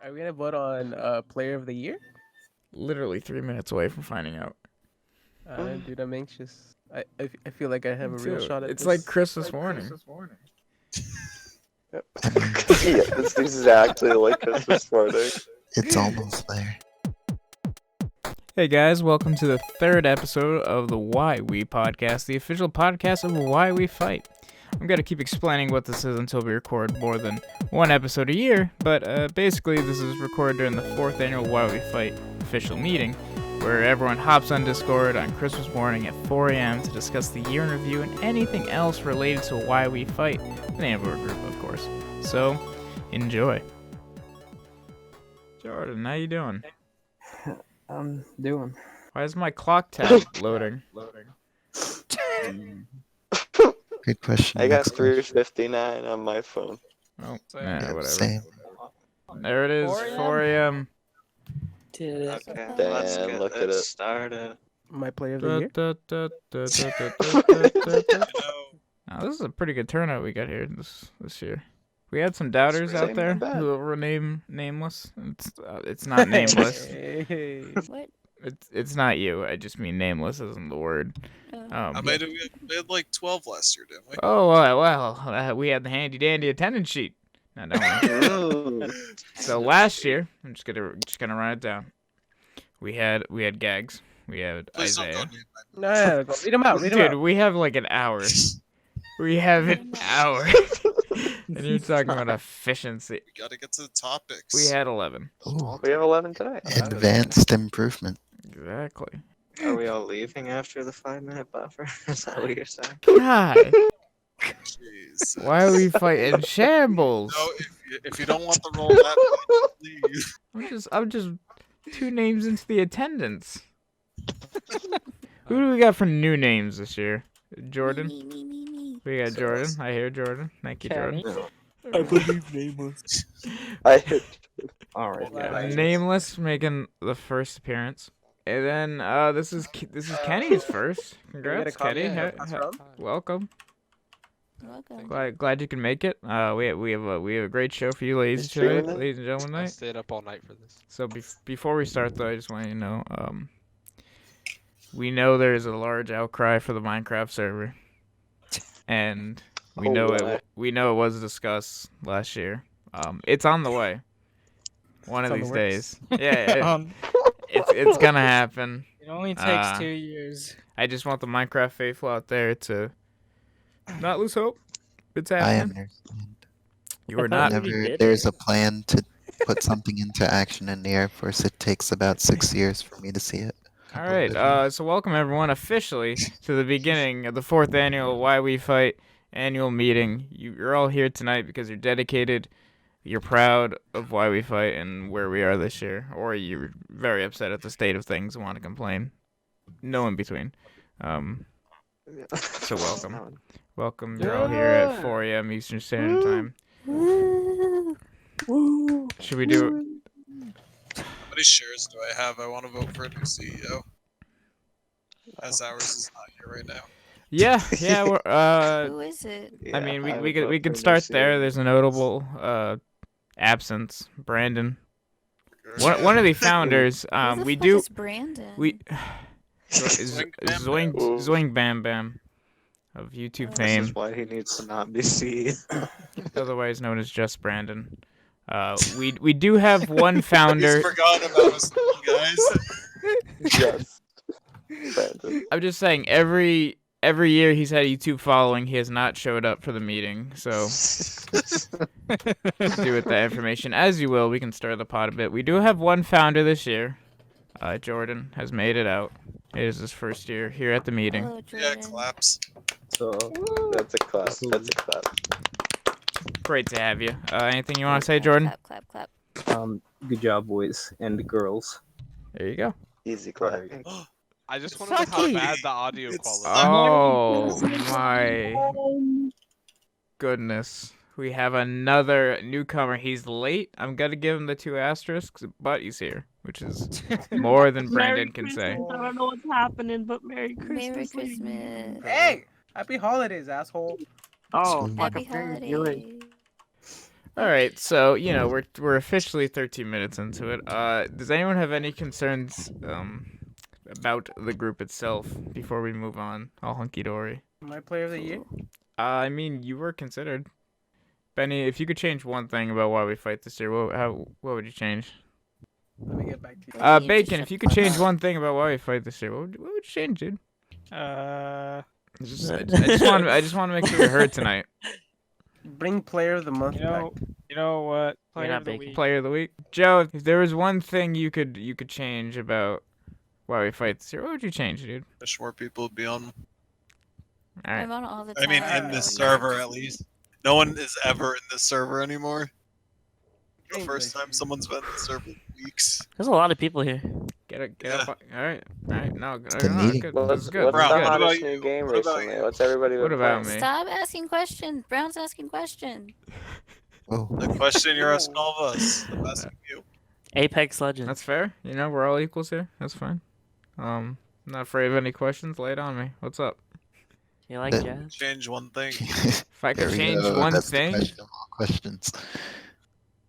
Are we gonna vote on Player of the Year? Literally 3 minutes away from finding out. Dude, I'm anxious. I feel like I have a real Dude, shot at it's this. like Christmas morning. Yeah, it's exactly like Christmas morning. It's almost there. Hey guys, welcome to the third episode of the YwePodcast, the official podcast of YweFight. I'm gonna keep explaining what this is until we record more than one episode a year, but basically this is recorded during the 4th annual YweFight official meeting, where everyone hops on Discord on Christmas morning at 4 a.m. to discuss the year in review and anything else related to YweFight, the name of our group, of course. So, enjoy. Jordan, how you doing? I'm doing. Why is my clock tab loading? Good question. I got Next question. 3:59 on my phone. Oh, Yeah, whatever. same. There it is, 4 a.m. Did it. Okay, Damn, let's get look at it it. started. My Player of the Year. Now, this is a pretty good turnout we got here this year. We had some doubters out there who were nameless. It's not nameless. Hey. What? It's not you. I just mean nameless isn't the word. I made it. We had like 12 last year, didn't we? Oh well, we had the handy dandy attendance sheet. No, don't worry. So last year, I'm just gonna run it down. We had Gags. We had Please Isaiah. don't go name No, go. Read them out. Read them Dude, out. we have like an hour. We have an hour. And you're talking about efficiency. We gotta get to the topics. We had 11. Ooh, We have 11 today. advanced improvement. Exactly. Oh, Are we all leaving after the 5-minute buffer? Is that what you're saying? God, Jeez. why are we fighting shambles? No, if you don't want the roll that way, leave. I'm just 2 names into the attendance. Who do we got for new names this year? Jordan? Me. We got Jordan. I hear Jordan. Thank you, Jordan. I believe nameless. I hit. Alright, Yeah. Nameless making the first appearance. And then this is Kenny's first. Can we get a Congrats, copy Kenny. of pass around? Welcome. Welcome. Glad you can make it. We have a great show for you, ladies Is streaming it? and gentlemen. I Tonight. stayed up all night for this. So before we start, though, I just want you to know, we know there is a large outcry for the Minecraft server, and we know it was discussed last year. It's on the way. One of It's on these the days. Yeah, it's gonna happen. It only takes 2 Uh, years. I just want the Minecraft faithful out there to not lose hope. It's I happening. understand. You are I not. thought we Whenever did there's a plan to put something into action in the Air Force, it takes about 6 years for me to see it. All right, so welcome everyone officially to the beginning of the 4th annual YweFight annual meeting. You're all here tonight because you're dedicated, you're proud of YweFight and where we are this year, or you're very upset at the state of things and want to complain. No in between. So welcome. Welcome, you're all here at 4 a.m. Eastern Standard Time. Should we do... How many shares do I have? I want to vote for a new CEO. As ours is not here right now. Yeah, we're, Who is it? I mean, would we vote could for start Lucy. there. There's a notable absence. Brandon, one of the founders. Who the We fuck do is Brandon? Zoing Bam Bam of YouTube This is fame, why he needs to not be CEO. otherwise known as just Brandon. We do have one He's founder. forgotten about us, guys. Yes. Brandon. I'm just saying every year he's had a YouTube following, he has not showed up for the meeting. So do with that information as you will. We can stir the pot a bit. We do have one founder this year. Jordan has made it out. It is his first year here at the meeting. Hello, Yeah, Jordan. claps. So, That's a clap. That's a clap. Great to have you. Anything you want to say, Jordan? Clap. good job, boys and girls. There you go. Easy clapping. I just want to know how Sucky. bad the audio It's- quality Oh my goodness. We have another newcomer. He's late. I'm going to give him the 2 asterisks, but he's here, which is more than Brandon can say. I don't know what's happening, but Merry Christmas. Merry ladies. Christmas. Hey, happy holidays, asshole. Oh, So- fuck, Happy I'm very good. holidays. All right, so we're officially 13 minutes into it. Does anyone have any concerns about the group itself before we move on? All hunky dory. My player of the year? I mean, you were considered. Benny, if you could change one thing about why we fight this year, what would you change? Let me get back to you. Bacon, if you could change one thing about why we fight this year, what would you change, dude? I just want to make sure we're heard tonight. Bring player of the month back. You know what? Player of the week. Joe, if there was one thing you could change about why we fight this year, what would you change, dude? Wish more people would be on. All right. I'm on all the I time. mean, in this server at least. No one is ever in this server anymore. The first time someone's been in the server in weeks. There's a lot of people here. Get up. All right. No, the meeting. good. What's, This is good. what's This the is good. hottest new game What about recently? you? What's everybody been What about playing? me? Stop asking questions. Brown's asking questions. Oh, The question you're asking all of us. I'm asking you. Apex Legends. That's fair. We're all equals here. That's fine. I'm not afraid of any questions. Lay it on me. What's up? You like That- jazz? Change one thing. If I there could we change go. one That's thing, the question of all questions.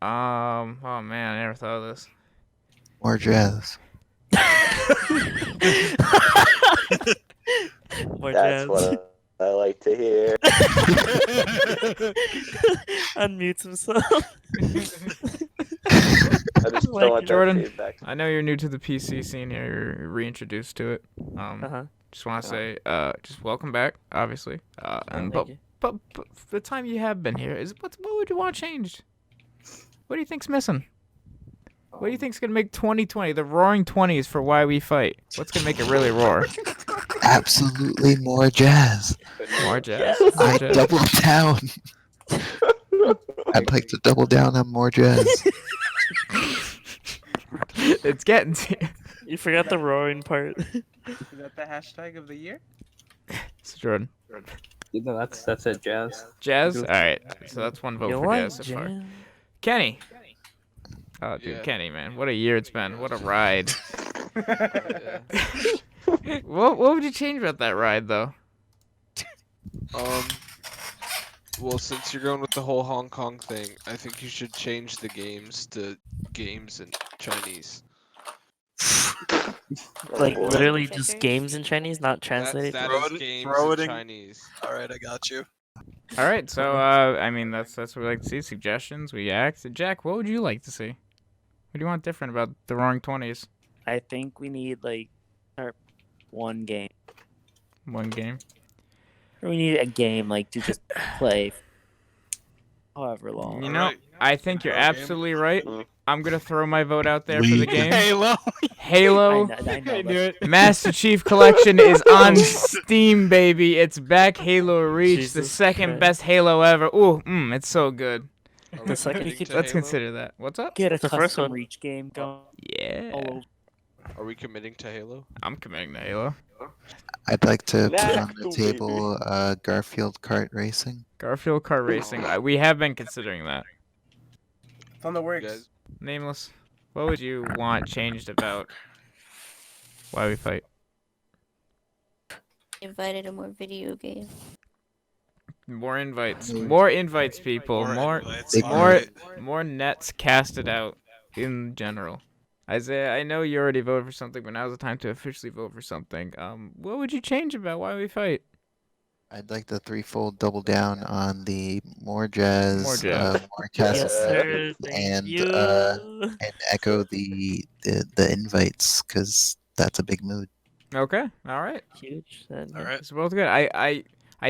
oh man, I never thought of this. More jazz. More That's jazz. what I like to hear. Unmutes himself. I just Like don't want Jordan. that feedback. I know you're new to the PC scene here. You're reintroduced to it. Uh-huh. Just want to say, just welcome back, obviously. And Thank you. but the time you have been here is what would you want changed? What do you think's missing? What do you think's gonna make 2020 the roaring 20s for Why We Fight? What's gonna make it really roar? Absolutely more jazz. More jazz. I double down. I'd like to double down on more jazz. It's getting to you. You forgot the roaring part. Is that the hashtag of the year? It's Jordan. That's it, Jazz. Jazz? Alright. So that's one vote You for like Jazz so far. jazz? Kenny. Oh, dude, Yeah. Kenny, man. What a year it's been. What a ride. Yeah. What would you change about that ride, though? Well, since you're going with the whole Hong Kong thing, I think you should change the games to games in Chinese. Like boy. literally Checkers? just games in Chinese, not translated. That Throw is it- games throw it in in- Chinese. Alright, I got you. All right, so I mean that's what we like to see. Suggestions, we act. Jack, what would you like to see? What do you want different about the Roaring 20s? I think we need like one game. One game. Or we need a game like to just play however long. You know, Alright. I think you're absolutely right. Mm. I'm gonna throw my vote out there for We- the game. Halo. Halo I know, but Master Chief Collection is on Steam, baby. It's back. Halo Reach, the Jesus second Christ. best Halo ever. Ooh, it's so good. Are The we second committing to Let's Halo? consider that. What's up? get a The first custom one- Reach game going. Yeah, all over. Are we committing to Halo? I'm committing to Halo. I'd like to put on the Knuckle, table Garfield kart racing. Garfield Kart Racing. We have been considering that. It's on the You works. guys, Nameless, what would you want changed about Why We Fight? Invited a more video game. More invites. More invites, people. More invites, Big alright. more nets casted out in general. Isaiah, I know you already voted for something, but now's the time to officially vote for something. What would you change about Why We Fight? I'd like the threefold double down on the more jazz, More jazz. more Yes, cast, sir. Thank and you. and echo the invites because that's a big mood. Okay, all right. Huge. Then. Alright. It's both good. I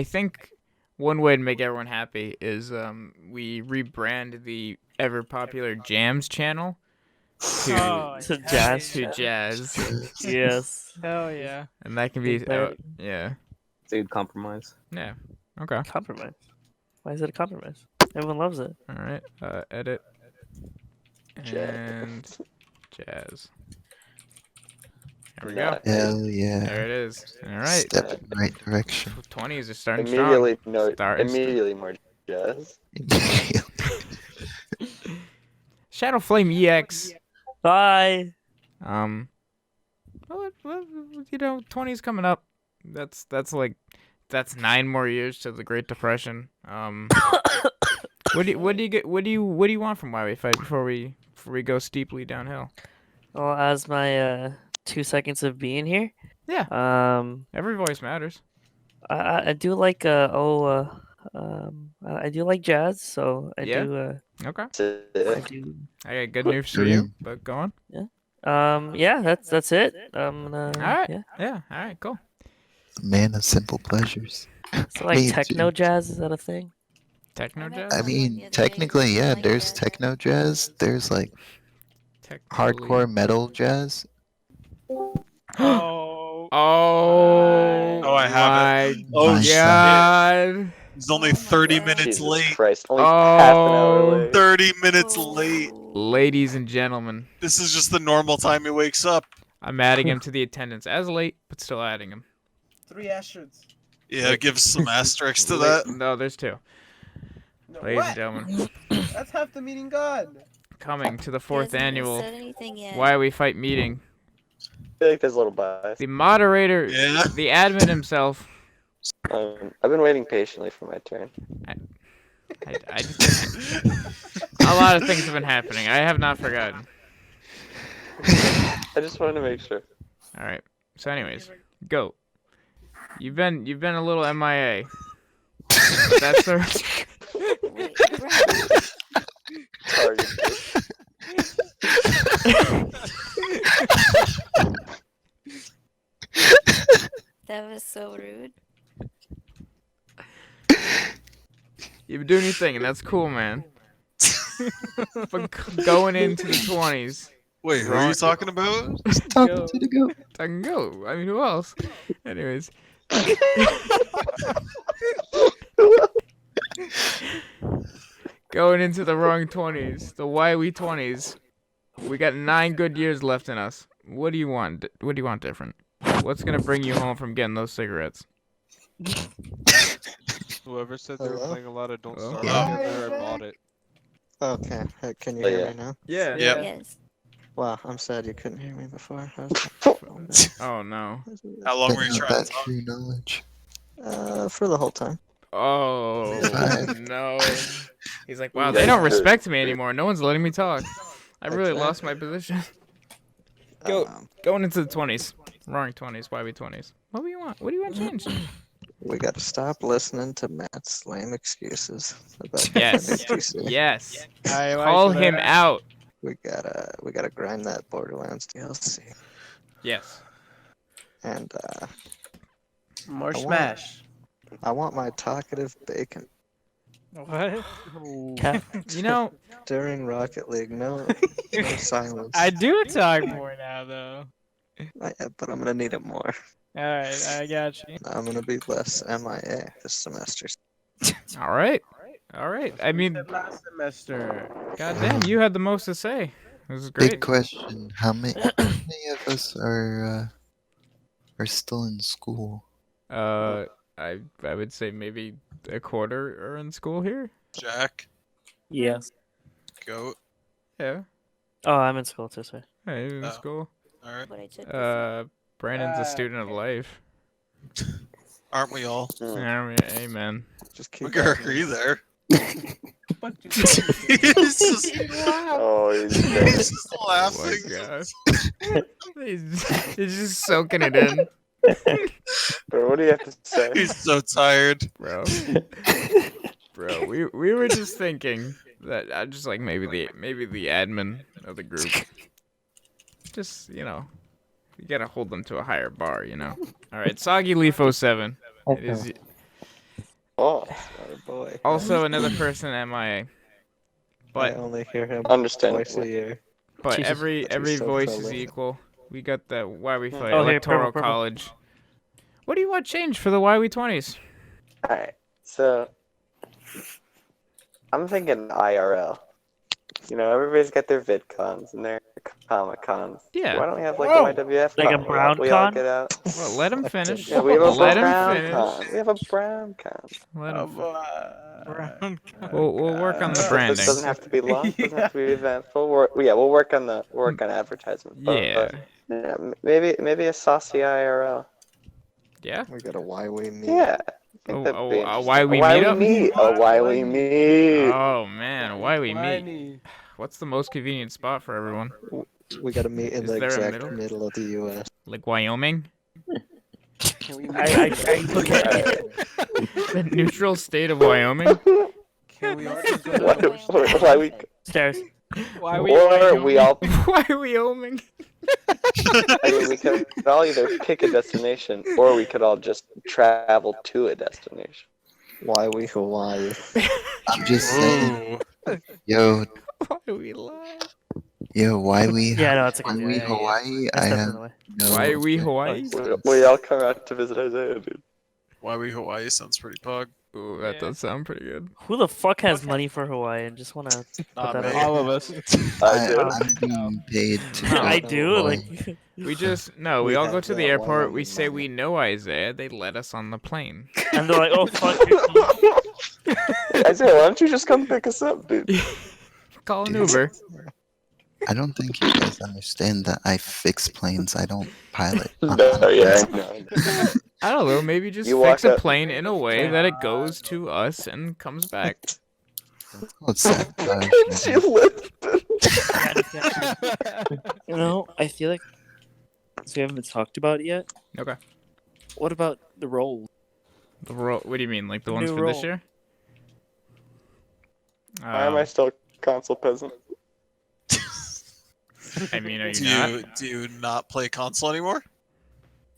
think one way to make everyone happy is we rebrand the ever popular Jams channel to To jazz. to Jazz, Yes. Hell yeah. and that can be Big bag. yeah. It's a good compromise. Yeah. Okay. Compromise. Why is it a compromise? Everyone loves it. All right. Edit. Jazz. And Jazz. There we Nice. go. Hell yeah! There it is. All right. Step in the right direction. 20s are starting strong. Immediately more jazz. Shadow Flame EX. Bye. Well, 20's coming up. That's 9 more years to the Great Depression. What do you get? What do you want from YweFight before we go steeply downhill? Well, as my 2 seconds of being here, Yeah. Every voice matters. I do like I do like jazz, so I Yeah? do Okay. I do. I got good news for you, but go on. Yeah, that's it. All right. Yeah. Yeah. All right. Cool. Man of simple pleasures. So like Hey, techno dude. jazz, is that a thing? Techno jazz. I mean, technically, yeah. There's techno jazz. There's like hardcore metal jazz. Oh. Oh, I have it. Oh, my God. He's only 30 minutes Jesus late. Christ, only half an hour Oh. late. 30 minutes late. Ladies and gentlemen, This is just the normal time he wakes up. I'm adding him to the attendance as late, but still adding him. 3 asterisks. Yeah, give some asterisks to that. No, there's 2. No, Ladies and gentlemen, That's half the meeting gone. coming to the He 4th hasn't even annual said anything yet. YweFight meeting. I feel like there's a little bias. The moderator, Yeah. the admin himself. I've been waiting patiently for my turn. I just, a lot of things have been happening. I have not forgotten. I just wanted to make sure. All right. So, anyways, go. You've been a little MIA. That's the. Wait, Brown. That was so rude. You've been doing your thing, and that's cool, man. But going into the 20s. Wait, who are you talking about? Talking to the goat. I can go. I mean, who else? Anyways. Going into the wrong 20s, the Ywe20s. We got 9 good years left in us. What do you want? What do you want different? What's gonna bring you home from getting those cigarettes? Whoever said they were Hello? playing a lot of Don't Starve Hello? Together, I bought it. Okay, can you Oh, hear yeah. me now? Yeah. Yep. Yes. Wow, I'm sad you couldn't hear me before. I was Oh no. How long were you Thinking trying about to talk? true knowledge. for the whole time. Oh Five. no. He's like, wow, they don't respect me anymore. No one's letting me talk. I really lost my position. Going into the 20s. Roaring 20s, Ywe20s. What do you want? What do you want changed? We got to stop listening to Matt's lame excuses about Yes. NHGC. Yes. I like Call him that. out. We gotta grind that Borderlands DLC. Yes. And More I want- smash. I want my talkative bacon What? You know, during Rocket League. No silence. I do talk more now, though. But I'm gonna need it more. Alright, I got you. I'm gonna be less MIA this semester. all right. All right. I mean, Last semester. goddamn, you had the most to say. This is great. Big question. How many of us are still in school? I would say maybe a quarter are in school here. Jack, Yes. goat. Yeah. Oh, I'm in school too, sorry. Hey, in Oh. school. All right. What I took this Brandon's a student of life. Aren't we all? Yeah, I mean, amen. Just We keep can going. agree there. He's He's just, Oh, he's he's just Oh laughing. my god. He's just soaking it in, Bro, what do you have to say? He's so tired. bro. Bro, we were just thinking that I just like maybe the admin of the group. Just, you gotta hold them to a higher bar, All right, Soggy Leaf 07. It is Oh, Oh boy. also another person MIA. I But only hear him understandable. twice a year. Jesus. every so voice is prolific. equal. We got the YweFight Oh, here, Electoral purple. College. What do you want changed for the Ywe20s? Alright, so I'm thinking IRL. Everybody's got their VidCons and their Comic Cons. Yeah. Why don't we have like Whoa. a YWF Like a con? brown we all con? get out. Well, let him finish. Yeah, we have a Let him brown finish. con. We have a brown con. Let Oh, him. boy. We'll work on the This branding. doesn't have to be long. Doesn't have to be eventful. We'll work on advertisement. Yeah. Yeah, maybe a saucy IRL. Yeah. We got a YWay meet. Yeah. think that'd be interesting. Why we Why meet we up? meet? Why we meet? Oh man, why we meet? What's the most convenient spot for everyone? We gotta meet in Is the there a exact middle of the U.S. Like Wyoming? Can we I The neutral state of Wyoming? Can we all just go to Why we? stairs. Why we? Or we all. Why Wyoming? I mean, we could all either pick a destination, or we could all just travel to a destination. Why we Hawaii? I'm just saying. Yo, Why we lie? why we? Yeah, no, it's a why good we idea. Hawaii? That's I have definitely. no. Why we Hawaii? We all come out to visit Isaiah, dude. Why we Hawaii sounds pretty pug. Ooh, that does sound pretty good. Who the fuck has money for Hawaii and just wanna put Not that me. out? All of us. I'm being paid to. go I to do. Hawaii. Like We just no. We all go to the airport. We say we know Isaiah. They let us on the plane. and they're like, oh fuck. Isaiah, why don't you just come pick us up, dude? Call an Dude. Uber. I don't think you guys understand that I fix planes. I don't pilot. No, yeah, I know. I don't know. Maybe just You fix walk a up- plane in a way that it goes to us and comes back. What's that? She lifted. You know, I feel like since we haven't talked about it yet. Okay. What about the roll? The roll. What do you mean, like the The ones new for this roll. year? Why am I still console peasant? I mean, are you Do not? you not play console anymore?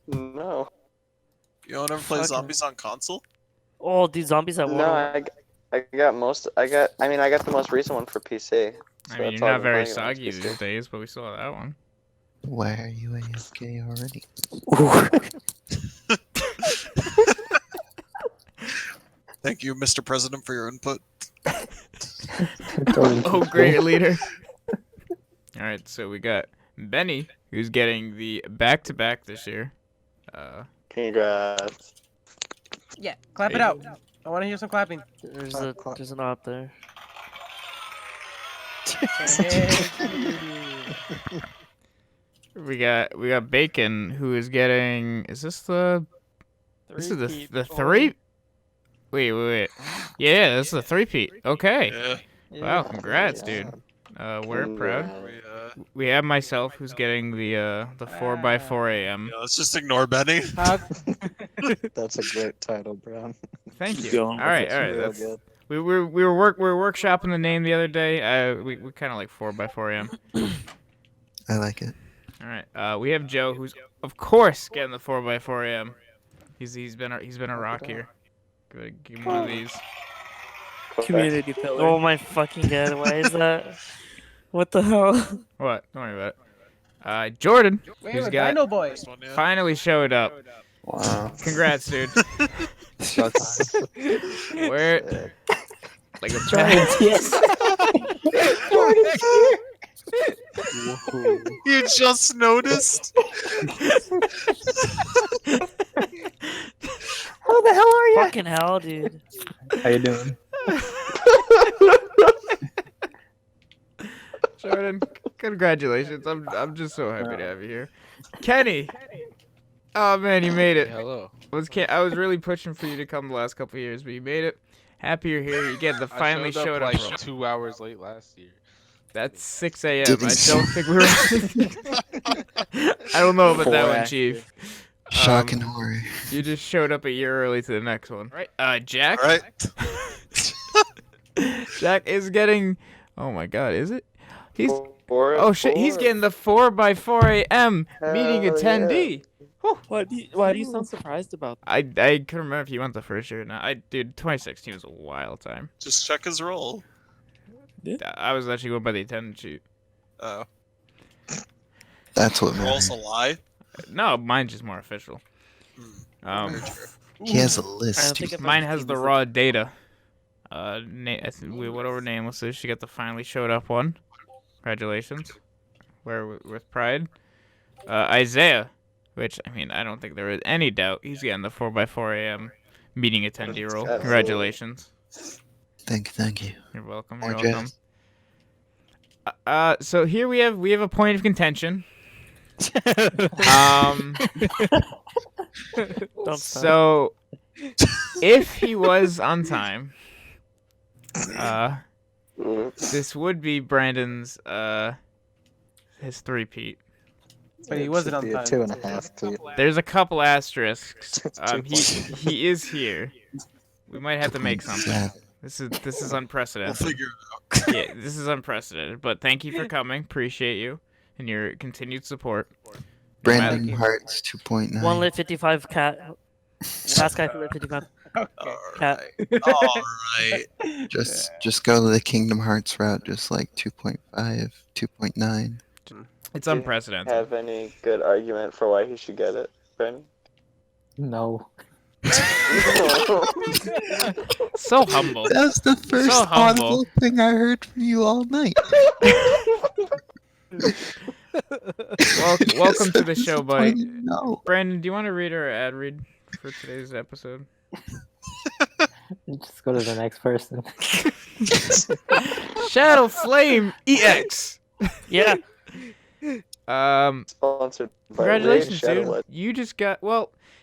No. You don't ever play Fucking- zombies on console? Oh, these zombies that No, I got most. I got the most recent one for PC. I so mean, that's you're all not I've been very playing on soggy PC. these days, but we still have that one. Why are you AFK already? Thank you, Mr. President, for your input. Oh, great leader. All right, so we got Benny, who's getting the back-to-back this year. Congrats. Yeah, clap it out. I want to hear some clapping. There's an op there. We got Bacon, who is getting. Is this the? This is the three. Wait. Yeah, this is a three-peat. Okay. Yeah. Wow, congrats, dude. We're proud. We have myself, who's getting the 4x4 AM. Yeah, let's just ignore Benny. That's a great title, Brown. Thank Keep you. going All with right, it. all right. Real That's, good. we were workshopping the name the other day. We kind of like 4x4 AM. I like it. All right. We have Joe, who's of course getting the 4x4 AM. He's been a rock here. Give him one of these. Community pillar. Oh my fucking god! Why is that? What the hell? What? Don't worry about it. Jordan, Wait, who's we're got Dino Boy. finally showed up. Wow. Congrats, dude. That's Where? Like a Jordan's here. You just noticed? How the hell are you? Fucking hell, dude. how you doing? Jordan, congratulations. I'm just so happy to have you here. Kenny. Oh man, you made it. Hello. I was really pushing for you to come the last couple of years, but you made it. Happy you're here. You get the finally I showed up up. like 2 hours late last year. That's 6 a.m. Didn't I don't think we were. I don't know about that one, Chief. Shock and horror. You just showed up a year early to the next one, right? Jack. All right. Jack is getting. Oh my God, is it? He's. Four, Oh shit, he's four. getting the 4x4 AM meeting Hell attendee. Why do you sound surprised about that? I couldn't remember if he went the first year or not. Dude, 2016 was a wild time. Just check his roll. I was actually going by the attendance sheet. Oh. That's what Roll's a matters. lie? No, mine's just more official. He has a I don't list. think I've Mine ever has seen the this. raw data. Whatever nameless is, she got the finally showed up one. Congratulations. With pride. Isaiah, which I mean I don't think there is any doubt he's getting the 4x4 AM meeting attendee role. Absolutely. Congratulations. Thank you. You're welcome. More You're welcome. So here we have a point of contention. Don't stop. So if he was on time, this would be Brandon's his three-peat. But he It wasn't should on be a time. 2.5 feet. There's a couple asterisks. He 2.5. is here. We might have to make something. This is unprecedented. We'll figure it out. Yeah, this is unprecedented. But thank you for coming. Appreciate you and your continued support. Brandon Hearts 2.9. 1 lit 55 cat. Last guy for lit 55. Cat. Alright. Just go the Kingdom Hearts route, just like 2.5, 2.9. It's Do you unprecedented. have any good argument for why he should get it, Brandon? No. So humble. That was the first So humble. audible thing I heard from you all night. Welcome to the show, buddy. No. Brandon, do you want to read our ad read for today's episode? Just go to the next person. Shadow Flame EX. Yeah. Sponsored by Congratulations, Raid dude. Shadowwood. You just got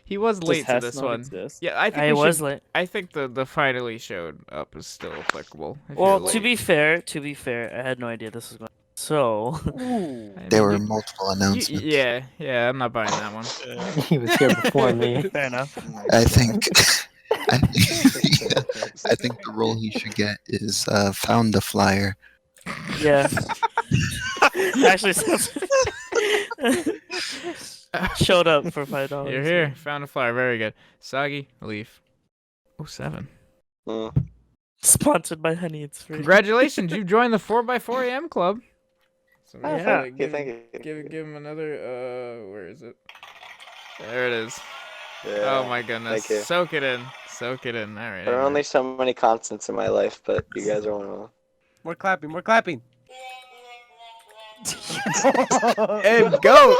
he was late to Hess this not one. exist? Yeah, I think I we was should- late. I think the finally showed up is still applicable. if Well, you're to late. be fair, I had no idea this was going. So. I There mean, were you- multiple announcements. Yeah, I'm not buying that one. He was here before me. Fair enough. I think I think the role he should get is found a flyer. Yeah. Actually, showed up for $5. You're here. Found a flyer. Very good. Soggy Leaf. 07. Sponsored by Honey. It's free. Congratulations, you joined the 4x4 AM club. So Oh, Yeah. thank you. Give him another. Where is it? There it is. Yeah, Oh my goodness. thank you. Soak it in. Soak it in. All right. There are only so many constants in my life, but you guys are one of them. More clapping, more clapping. And Goat.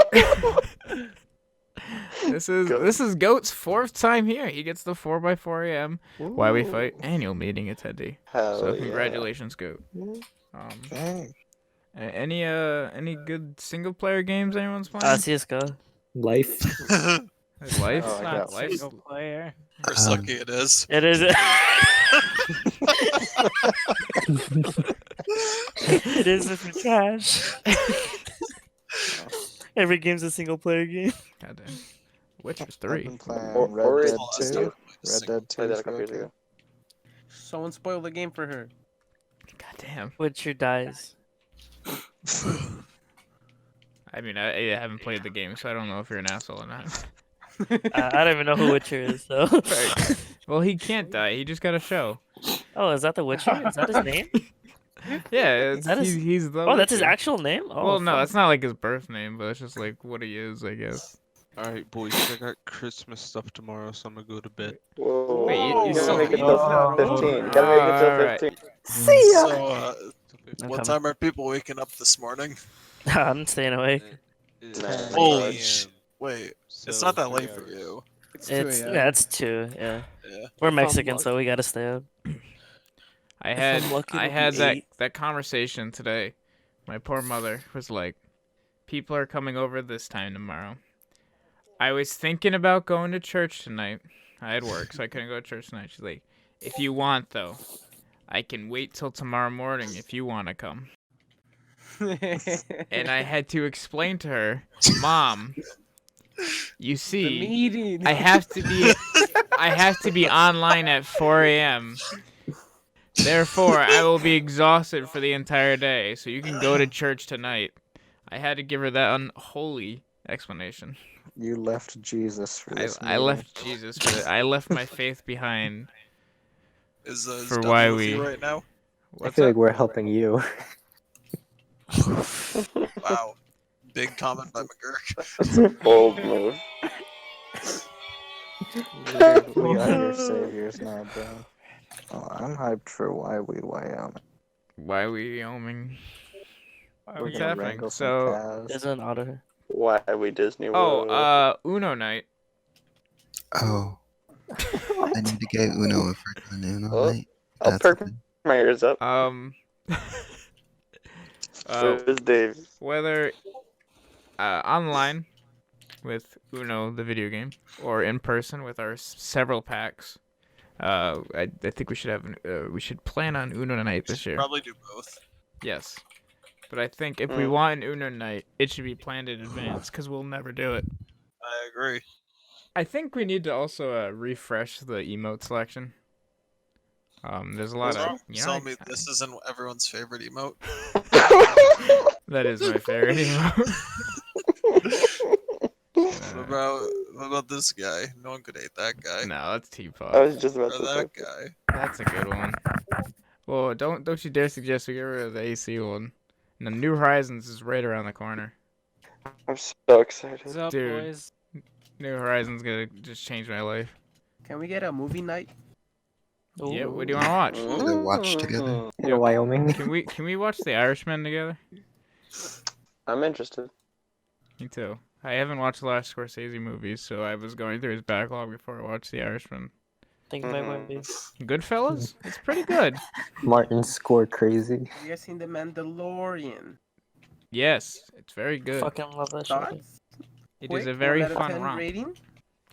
This is Goat's 4th time here. He gets the 4x4 AM YweFight annual meeting attendee. Hell So yeah. congratulations, Goat. Dang. Any good single player games anyone's playing? CS:GO. Life. Life. Oh, I got Life. Single player. Or sucky it is. It is. It is if you're trash. Every game's a single player game. Goddamn. Witcher's I've 3. been playing Or Red Dead is 2. Red Red Dead 2 Played that is a couple really years good. ago. Someone spoiled the game for her. Goddamn. Witcher dies. I mean, I haven't played the game, so I don't know if you're an asshole or not. I don't even know who Witcher is, so. Right. Well, he can't die. He just got a show. Oh, is that the Witcher? Is that his name? Yeah, that his- he's the. Oh, that's his Witcher. actual name? Oh, Well, no, fuck. that's not like his birth name, but it's just like what he is, I guess. Alright, boys, I got Christmas stuff tomorrow, so I'm gonna go to bed. Whoa. Wait, you gotta still- make it till 15. You gotta make it Alright. till 15. See ya! So, I'm what coming. time are people waking up this morning? I'm staying awake. Man. Holy damn. sh! Wait, So, it's not that 3 late for hours. you. It's It's 2 a.m. yeah, it's 2. Yeah, Yeah. we're I'm Mexicans, lucky. so we gotta stay up. I If had I'm lucky, I it'll had be that 8. that conversation today. My poor mother was like, "People are coming over this time tomorrow." I was thinking about going to church tonight. I had work, so I couldn't go to church tonight. She's like, "If you want, though, I can wait till tomorrow morning if you want to come." And I had to explain to her, "Mom, you The see, meeting. I have to be online at 4 a.m. Therefore, I will be exhausted for the entire day, so you can go to church tonight." I had to give her that unholy explanation. You left Jesus for this. I left Jesus for it. I left my faith behind. Is For Dudley why with we- you right now? I What's feel up? like we're helping you. Wow, big comment by McGurk. Bold move. We are your saviors now, bro. Oh, I'm hyped for Wyoming. Why we Wyoming? We're What's gonna happening? wrangle some So, cows. There's an auto. Why are we Disney World? Uno night. Oh. I need to get Uno if we're doing Uno Oh, night. I'll That's perk good. my ears up. Uh, Where's Dave? whether online with Uno, the video game, or in person with our several packs. I think we should plan on Uno night this year. Probably do both. Yes, but I think if we want an Uno night, it should be planned in advance because we'll never do it. I agree. I think we need to also refresh the emote selection. There's a lot of. Tell me this isn't everyone's favorite emote. That is my favorite emote. What about this guy? No one could hate that guy. No, that's Teapot. I was just about Or to that say. guy. That's a good one. Well, don't you dare suggest we get rid of the AC one. And the New Horizons is right around the corner. I'm so excited. What's up, Dude. boys? New Horizons gonna just change my life. Can we get a movie night? Yeah, what do you want to watch? They watch together. In Wyoming. Can we watch The Irishman together? I'm interested. Me too. I haven't watched the last Scorsese movies, so I was going through his backlog before I watched The Irishman. Think about Wendy. Goodfellas? It's pretty good. Martin scored crazy. Have you guys seen The Mandalorian? Yes, it's very good. Fucking love that shit. Thoughts? It Quick, is a very 1 out of fun 10 romp. rating?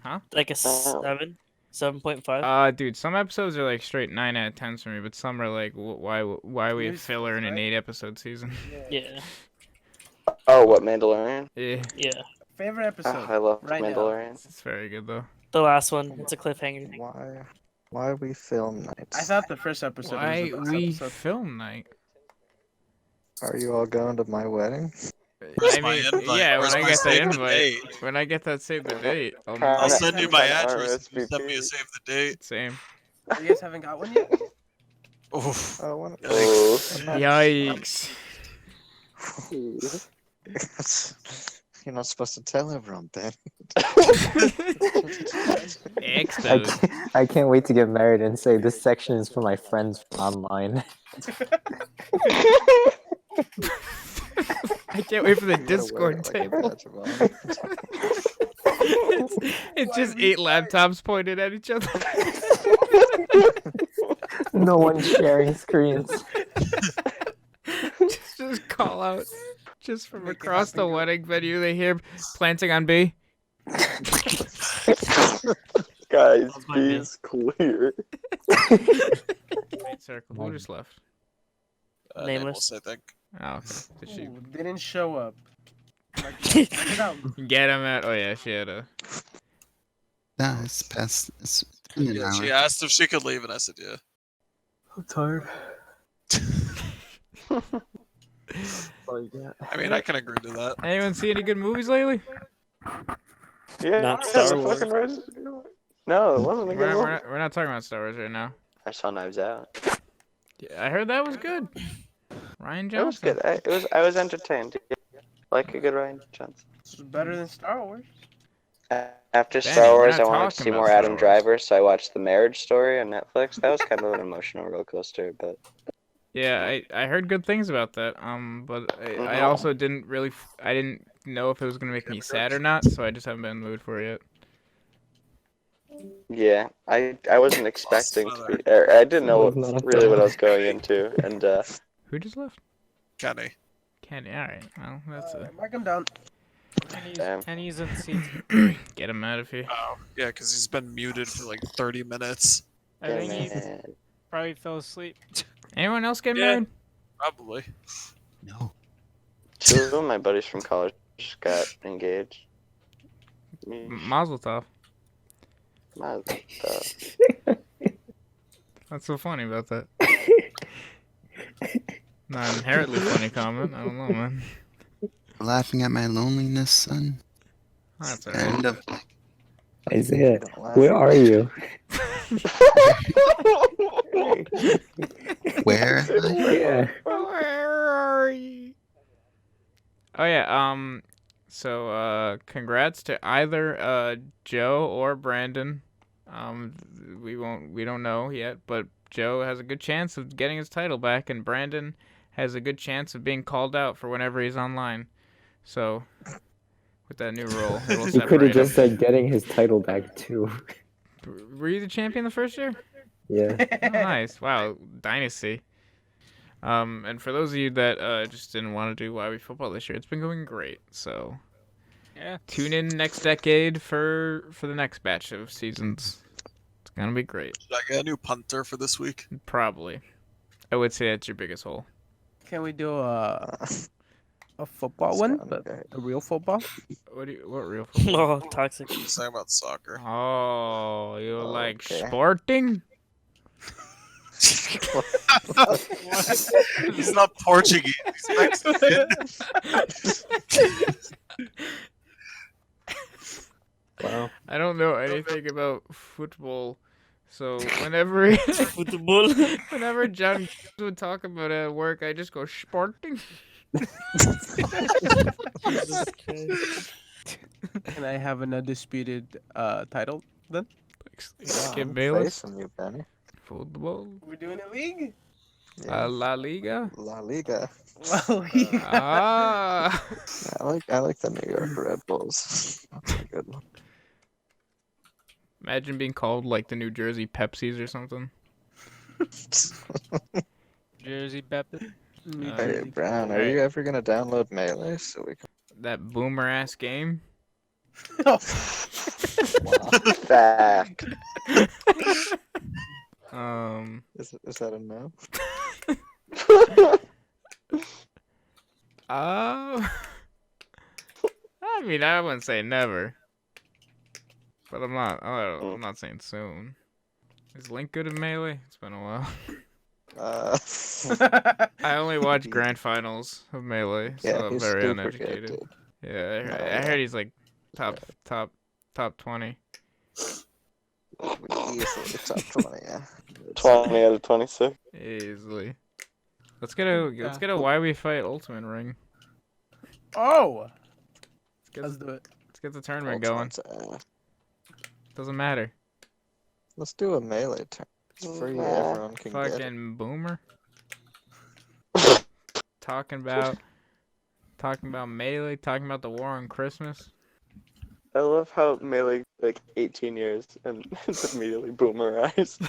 Huh? Like a 7.5. Dude, some episodes are like straight 9 out of 10s for me, but some are like, why we have filler in an 8-episode season? Yeah. Oh, what, Mandalorian? Yeah. Yeah. Favorite episode? I love right Mandalorian. It's very good though. The last one. It's a cliffhanger. Why we film nights? I thought the first episode Why was the best we episode. film night? Are you all going to my wedding? Where's my invite? Yeah, Where's when I my get that save the invite, date? when I get that save the date, I'll send you my Kinda address. You send me a RSVP. save the date. Same. You guys haven't got one yet? Oof. Oh, one. Oh. Yikes. You're not supposed to tell everyone that. I can't wait to get married and say this section is for my friends online. I can't wait for the Discord table. It's just 8 laptops pointed at each other. No one's sharing screens. just call out. Just from across the wedding venue, they hear planting on B. Guys, B is clear. Wait, circle. Who just left? Nameless. I think. Oh, okay. Did she Ooh, didn't show up. Get out. get him at? Oh yeah, she had a. No, it's past. It's been an Yeah, hour. she asked if she could leave, and I said, yeah. I'm tired. I mean, I can agree to that. Anyone see any good movies lately? Yeah, Not yeah, Star the Wars. fucking No, it wasn't a good one. We're not talking about Star Wars right now. I saw Knives Out. Yeah, I heard that was good. Ryan It was Johnson. good. I was entertained. Like a good Ryan Johnson. This is better than Star Wars. After Danny, Star we're Wars, not I wanted to talking see about more Star Adam Wars. Driver, so I watched The Marriage Story on Netflix. That was kind of an emotional roller coaster, but Yeah, I heard good things about that. But I also didn't really. I didn't know if it was gonna make me sad or not, so I just haven't been in the mood for it yet. yeah, I wasn't expecting to be. I didn't know really what I was going into, and Who just left? Kenny. Kenny. All right. Well, that's a. Mark him down. damn. Kenny's in seat. Get him out of here. Oh, yeah, because he's been muted for like 30 minutes. I think he Man. probably fell asleep. Anyone else get Yeah. married? Probably. No. Two of my buddies from college just got engaged. Mazel tov. What's so funny about that? Not an inherently funny comment. I don't know, man. Laughing at my loneliness, son. That's End alright. of Isaiah, where are you? where? Yeah. Where are you? Oh yeah. So congrats to either Joe or Brandon. We don't know yet, but Joe has a good chance of getting his title back, and Brandon has a good chance of being called out for whenever he's online. So, with that new rule, it'll He separate could have just him. said getting his title back too. Were you the champion the first year? Yeah. Oh, nice. Wow, dynasty. And for those of you that just didn't want to do YweFootball this year, it's been going great. So, Yeah. Tune in next decade for the next batch of seasons. It's gonna be great. Should I get a new punter for this week? Probably. I would say that's your biggest hole. Can we do a football one, but a real football? What real football? Oh, toxic. Just talking about soccer. Oh, you like Okay. sporting? He's not Portuguese. He's Mexican. Wow. I don't know anything about football, so whenever Football. whenever John would talk about it at work, I just go sporting. Jesus Christ. Can I have an undisputed title then? Skip I'm Bayless. facing you, Benny. Football. We're doing a league. Yeah. La Liga. La Liga. Ah. I like the New York Red Bulls. That's a good one. Imagine being called like the New Jersey Pepsis or something. Jersey Pepsi. Hey, Brown, are you ever gonna download Melee so we can? That boomer ass game. Fact. Is that a no? I mean, I wouldn't say never, but I'm not saying soon. Is Link good in Melee? It's been a while. I only watch grand finals of Melee, so Yeah, I'm he's very super uneducated. good, dude. Yeah, I heard he's like top 20. Easily top 20, yeah. 20 out of 26. Easily. Let's get a YweFight Ultimate ring. Oh! Let's do it. Let's get the tournament going. Doesn't matter. Let's do a Melee turn. It's free, everyone can get it. Fucking boomer. talking about Melee, talking about the war on Christmas. I love how Melee, like 18 years, and it's immediately boomerized.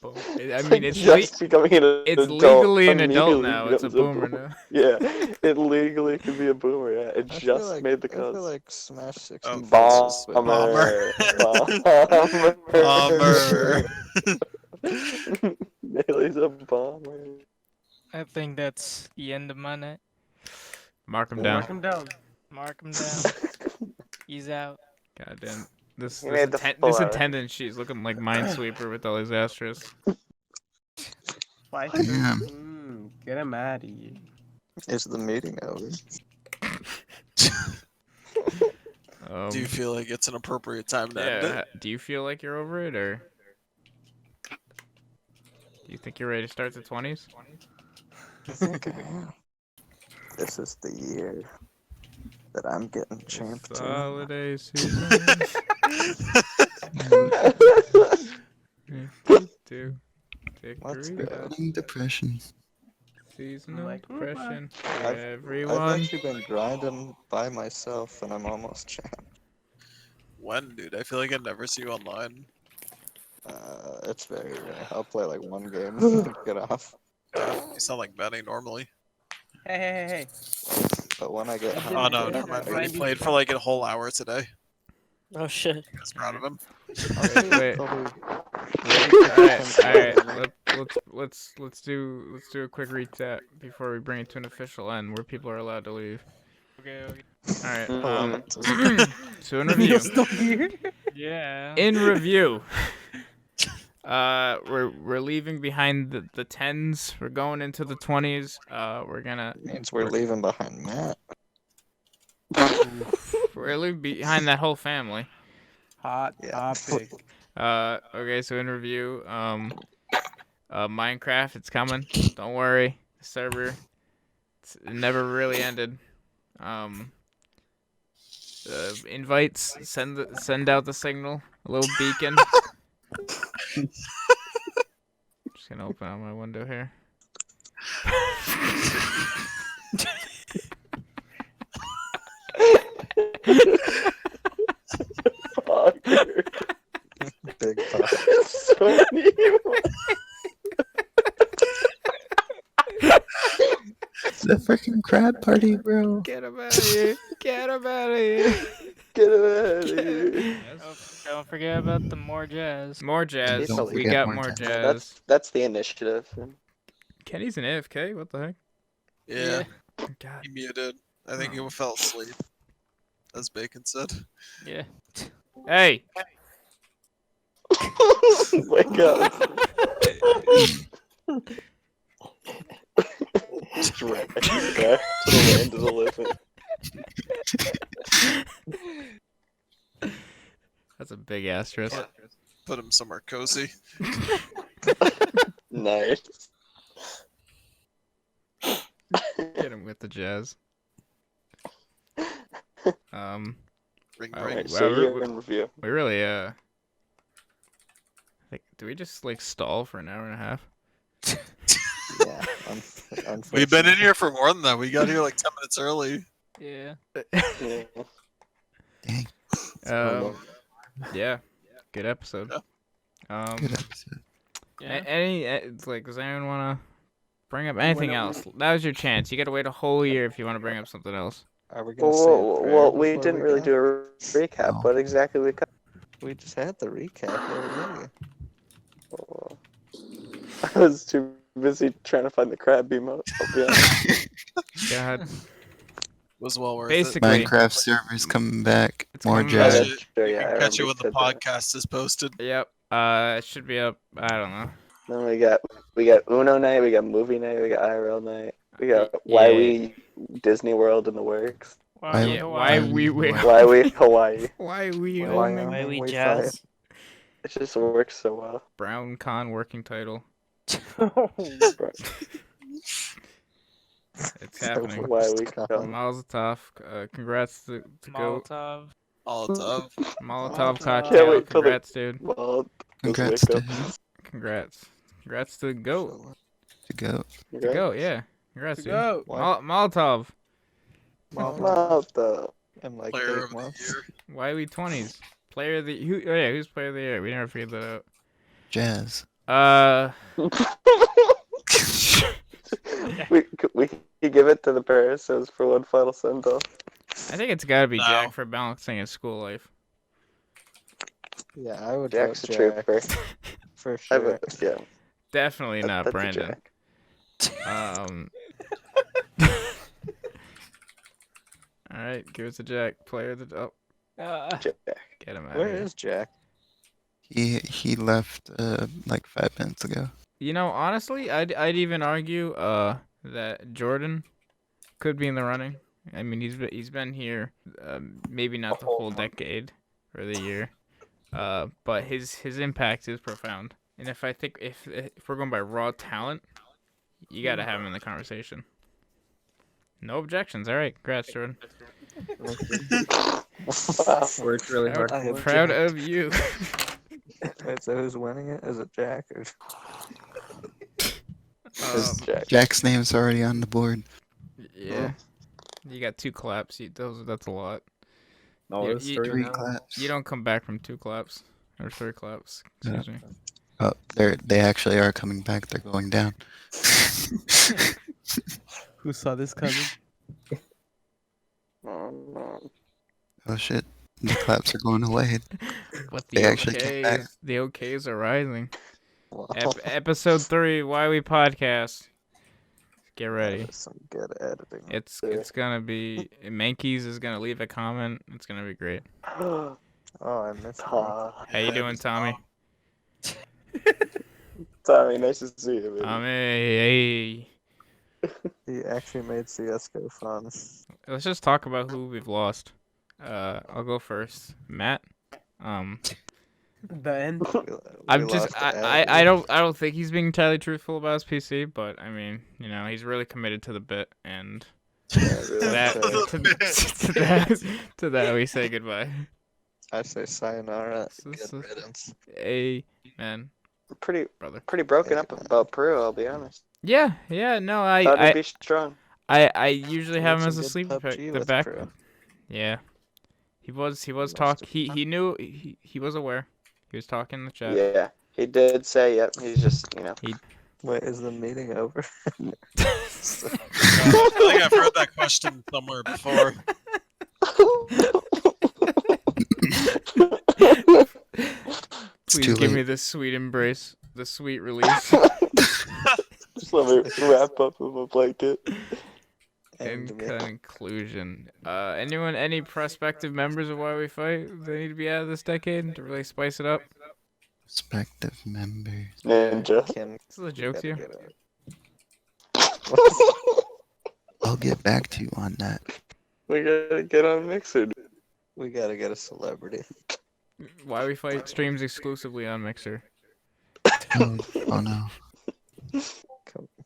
I mean, it's just becoming an it's adult. legally an adult immediately now. It's a becomes boomer now. Yeah, it legally can be a boomer. Yeah, it I just feel like, made the I feel cut. like Smash 64 Bomber. Melee's a bomber. I think that's the end of my night. Mark him down. Mark him down. Mark him down. He's out. Goddamn. This You made the full this hour. attendance sheet's looking like Minesweeper with all these asterisks. Why? Damn. Get him out of here. Is the meeting over? Do you feel like it's an appropriate time to end Yeah. it? Do you feel like you're over it, or do you think you're ready to start the 20s? I think I am. This is the year that I'm getting champ It's to. holiday season. Take Let's three go. out. Depression. Seasonal depression. I've Everyone. actually been grinding by myself, and I'm almost champ. When, dude? I feel like I never see you online. It's very rare. I'll play like one game and get off. You sound like Benny normally. Hey. But when I get home, Oh no, never mind. Benny played for like a whole hour today. Oh shit. I was proud of him. Wait. Alright. Let's do a quick recap before we bring it to an official end where people are allowed to leave. Okay. Alright. Mm-hmm. So in review. Still here? Yeah. In review. We're leaving behind the 10s. We're going into the 20s. means we're leaving behind Matt. We're leaving behind that whole family. Hot topic. Okay, so in review, Minecraft, it's coming. Don't worry. The server, it never really ended. Invites, send out the signal, a little beacon. Just gonna open up my window here. Big pop. So The freaking crab party, bro. Get him out of here. Get him out of here. Get him out of here. Don't forget about the more jazz. More jazz. Don't We forget got more more jazz. jazz. That's the initiative. Kenny's an AFK. What the heck? Yeah. God. He muted. I think he fell asleep. As Bacon said. Yeah. Hey. Wake up. Just right back to the land of the living. That's a big asterisk. Put him somewhere cozy. Nice. Get him with the jazz. Ring Alright, so you're in review. We really like, do we just like stall for an hour and a half? Yeah, We've been in here for more than that. We got here like 10 minutes early. Yeah. Yeah. Yeah. Good episode. Good episode. Does anyone want to bring up anything else? That was your chance. You got to wait a whole year if you want to bring up something else. Are we gonna say a prayer Well, we before didn't really go? do a recap. What exactly we covered? We just had the recap already. I was too busy trying to find the crab emote. I'll be honest. God. Was well worth Basically, Minecraft servers coming back. More coming jazz. back. Sure, You yeah, can I catch it remember when you the said that. podcast is posted. Yep. It should be up. I don't know. Then we got Uno night, we got movie night, we got IRL night, we got Yeah. Ywe Disney World in the works. Why we Ywe Hawaii. Why we Why we jazz? It just works so well. Brown Con working title. It's happening. Molotov. Congrats to Goat. Molotov. Molotov. Molotov Can't cocktail. wait till Congrats, dude. Congrats to him. Congrats. Congrats to Goat. To go. To Goat, yeah. Congrats, dude. Goat. Molotov. Molotov. In like Player 8 of the months. year. Ywe20s. Player of the who's player of the year? We never figured that out. Jazz. we could give it to the Parasos for one final send off. I think it's gotta be No. Jack for balancing his school life. Yeah, I would Jack's a vote Jack. trooper. For I sure. would, yeah. Definitely not That's a Brandon. Jack. All right, give us a Jack. Player of the Jack. get him out Where of here. is Jack? He left like 5 minutes ago. You know, honestly, I'd even argue that Jordan could be in the running. I mean, he's been here maybe not the whole decade or the year, but his impact is profound. And if we're going by raw talent, you gotta have him in the conversation. No objections. All right, congrats, Jordan. Worked really hard. Proud of you. Wait, so who's winning it? Is it Jack or? Jack's name's already on the board. Yeah. You got 2 claps. That's a lot. Oh, it's 3 now. claps. You don't come back from 2 claps or 3 claps. Excuse me. Oh, they actually are coming back. They're going down. Who saw this coming? Oh, no. Oh shit! The claps are going away. What They actually came back. the OKs are rising. Wow. Episode 3, YwePodcast. Get ready. That is some good editing. It's gonna be Mankeys is gonna leave a comment. It's gonna be great. Oh, I missed him. How you doing, Tommy? Tommy, nice to see you, man. Tommy, hey. He actually made CS:GO fun. Let's just talk about who we've lost. I'll go first. Matt. The end. I'm just I don't think he's being entirely truthful about his PC, but I mean, you know, he's really committed to the bit, and to that we say goodbye. I say sayonara. Good riddance. Amen. Pretty brother. broken up about Peru, I'll be honest. Yeah, no, Thought he'd be strong. I usually have him Some as a good sleeper pick. PUBG The with back. Peru. Yeah. He was he knew he was aware. He was talking in the chat. Yeah, he did say, yep, he's just, you know. Wait, is the meeting over? I think I've heard that question somewhere before. Please give me the sweet embrace, the sweet release. Just let me wrap up in a blanket. In conclusion, any prospective members of YweFight they need to be out of this decade to really spice it up? Prospective members. Ninja. This is a joke to you. I'll get back to you on that. We gotta get on Mixer. We gotta get a celebrity. YweFight streams exclusively on Mixer. Oh no.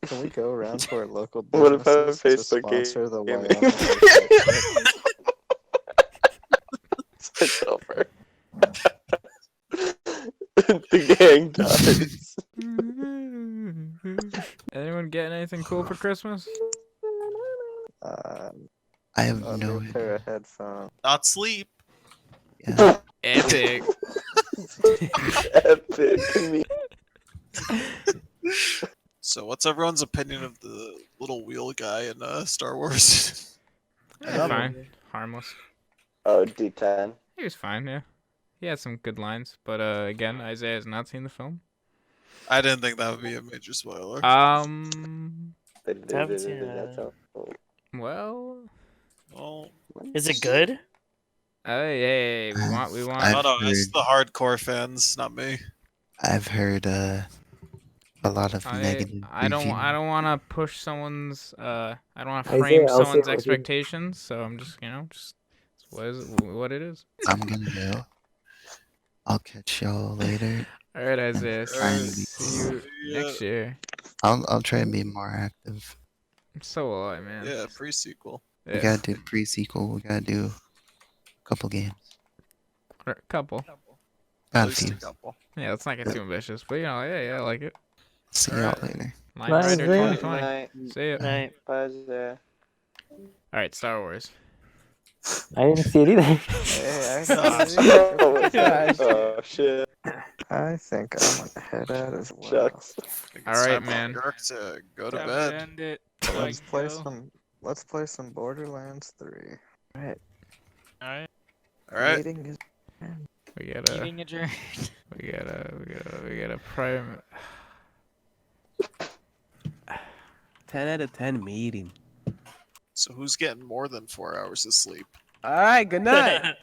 Can we go around to our local What if I have a businesses to Facebook sponsor the game? Switch over. The gang dies. Anyone getting anything cool for Christmas? I have A no new pair of headphones. Not sleep. Yeah. Epic. Epic. So, what's everyone's opinion of the little wheel guy in Star Wars? Fine, harmless. Oh, D10. He was fine, yeah. He had some good lines, but again, Isaiah has not seen the film. I didn't think that would be a major spoiler. Haven't seen it. Well, Is it good? Hey, we want. No, it's the hardcore fans, not me. I've heard a lot of negative. I don't reviews. want to push someone's. I don't want to Isaiah, frame I'll say someone's what you- expectations. So I'm just what it is. I'm gonna go. I'll catch y'all later. All right, Isaiah. Try and be- See you next year. I'll try and be more active. So will I, man. Yeah, pre-sequel. We gotta do pre-sequel. We gotta do a couple games. A couple. Got a least a few. couple. Yeah, let's not get too ambitious, but yeah, I like it. See y'all later. Line Bye, Rider Isaiah. 2020. See ya. Night. Bye, there. All right, Star Wars. I didn't see it either. Hey, Oh, shit. I think I'm gonna head out as well. Shucks. All right, Time for man. Dirk to go to Time bed. end it. Let's play some Borderlands 3. Alright. Alright. All right. Meeting is We gotta. Meeting adjourned. We gotta prime. 10 out of 10 meeting. So who's getting more than 4 hours of sleep? All right, good night.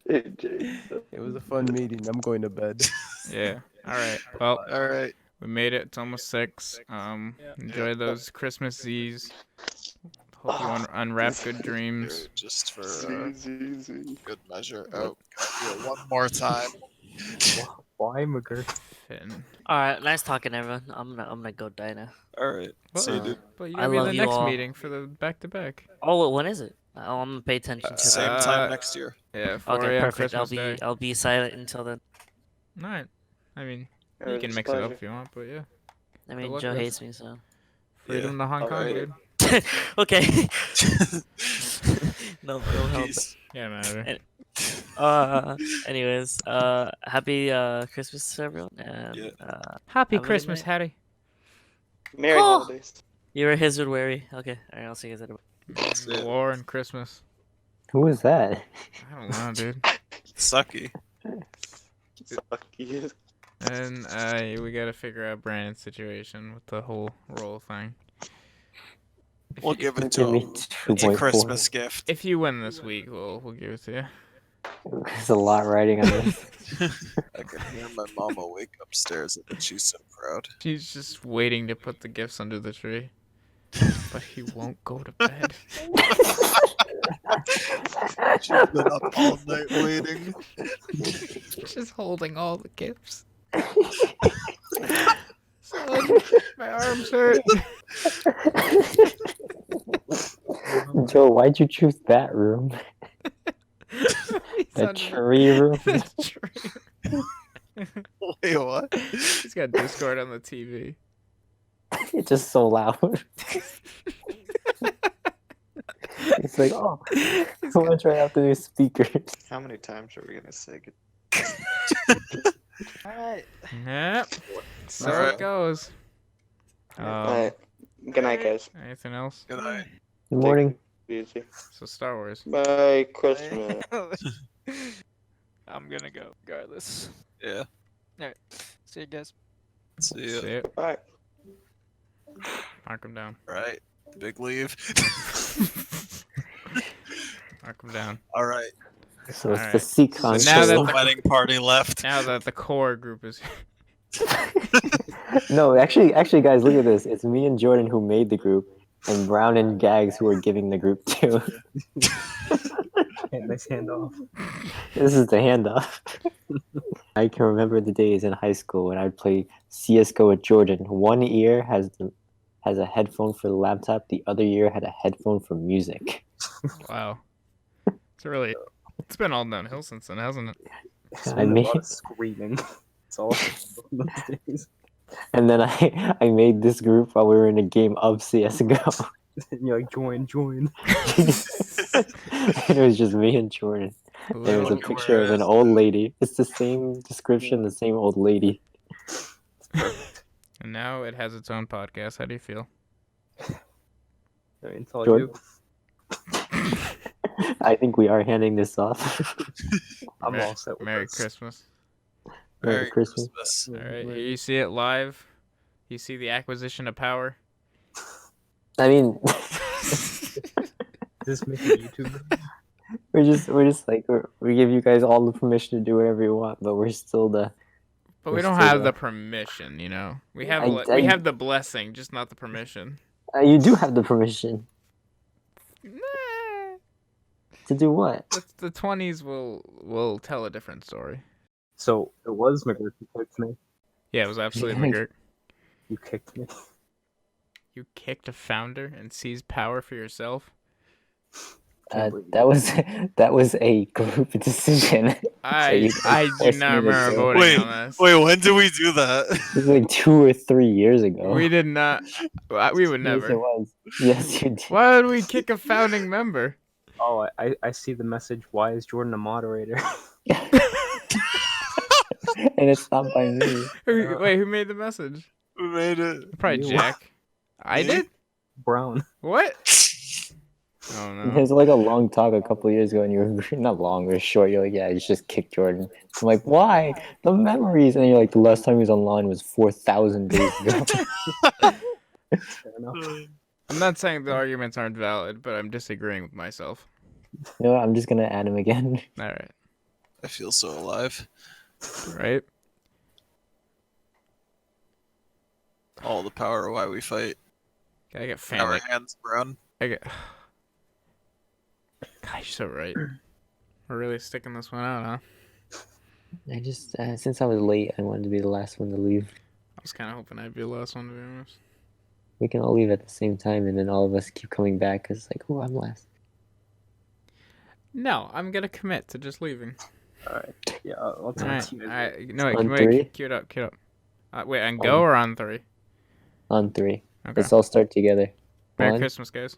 It was a fun meeting. I'm going to bed. Yeah. All right. Well, All right. we made it. It's almost 6. Enjoy those Christmas Eves. Hope you unwrap good dreams. Just for good measure. Oh, yeah, one more time. Why, McGurk? All right, nice talking, everyone. I'm gonna go die now. All right. See you, dude. But you I gotta be in love the you next all. meeting for the back-to-back. Oh, when is it? I'm gonna pay attention to Same it. time next year. Yeah, 4 Okay, a.m. perfect. Christmas Day. I'll be silent until then. All right. I mean, you It can was a mix it up pleasure. if you want, but yeah. I mean, luck, Joe guys. hates me, so. Freedom to Hong Kong, Alright. dude. Okay. no help. Peace. Yeah, man. Anyways, happy Christmas to everyone, and Yeah. Happy have a good Christmas, night. Hattie. Merry Oh! holidays. You're a Hizard Wary. Okay, alright, I'll see you guys later. War and Christmas. Who is that? I don't know, dude. Sucky. Sucky. And we gotta figure out Brandon's situation with the whole roll thing. We'll give it Give to me him. It's a 2.4. Christmas gift. If you win this week, we'll give it to you. There's a lot riding on this. I can hear my mama wake upstairs and she's so proud. She's just waiting to put the gifts under the tree. But he won't go to bed. She's been up all night waiting. Just holding all the gifts. Son, my arms hurt. Joe, why'd you choose that room? He's The under tree room? the tree. Wait, what? He's got Discord on the TV. It's just so loud. It's like, oh, I'm gonna try out the new speakers. How many times are we gonna say good? Alright. Yep. So Alright. it goes. Alright. Good night, guys. Anything else? Good night. Good morning. Easy. So Star Wars. Merry Christmas. I'm gonna go regardless. Yeah. Alright. See you guys. See ya. See it. Alright. Mark him down. Right. Big leave. Mark him down. All right. So it's Alright. the Seacon. So now Just that the the- wedding party left. Now that the core group is No, actually, guys, look at this. It's me and Jordan who made the group, and Brown and Gags who are giving the group to. Nice handoff. This is the handoff. I can remember the days in high school when I'd play CS:GO with Jordan. One ear has a headphone for the laptop. The other ear had a headphone for music. wow. It's been all downhill since then, hasn't it? I made screaming. It's all those days. And then I made this group while we were in a game of CS:GO. And you're like, join. And it was just me and Jordan. There was a picture of an old lady. It's the same description, the same old lady. And now it has its own podcast. How do you feel? I mean, it's all Jordan? you. I think we are handing this off. I'm all set with Merry this. Christmas. Merry Christmas. All right, here you see it live. You see the acquisition of power. I mean, Is this making YouTube? we're just like we give you guys all the permission to do whatever you want, but we're still the. But we we're don't still have the permission, you know. We have we have the blessing, just not the permission. You do have the permission. To do what? The 20s will tell a different story. So it was McGurk who kicked me. Yeah, it was absolutely McGurk. You kicked me. You kicked a founder and seized power for yourself. That was a group decision. I do forced not me to remember do. voting on this. Wait, when did we do that? It was like 2 or 3 years ago. We did not. We would Yes, never. it was. Yes, you did. Why would we kick a founding member? Oh, I see the message. Why is Jordan a moderator? And it's not by me. Wait, who made the message? Who made it? Probably You. Jack. I did? Brown. What? Oh no. There's like a long talk a couple years ago, and you were not long, or short. You're like, yeah, you just kicked Jordan. I'm like, why? The memories. And you're like, the last time he was online was 4,000 days ago. Fair enough. I'm not saying the arguments aren't valid, but I'm disagreeing with myself. You know what? I'm just gonna add him again. All right. I feel so alive. Right? All the power of why we fight. I get Our family. hands brown. I get. God, you're so right. We're really sticking this one out, huh? I just, since I was late, I wanted to be the last one to leave. I was kind of hoping I'd be the last one to be honest. We can all leave at the same time, and then all of us keep coming back, because it's like, oh, I'm last. No, I'm gonna commit to just leaving. Alright. Yeah, I'll talk Alright, to you. alright. No, wait, On wait, three? cue it up, cue it up. Wait, on go or on 3? On 3. Okay. Let's all start together. Merry 1. Christmas, guys.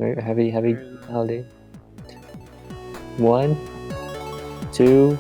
Happy holiday. 1, 2,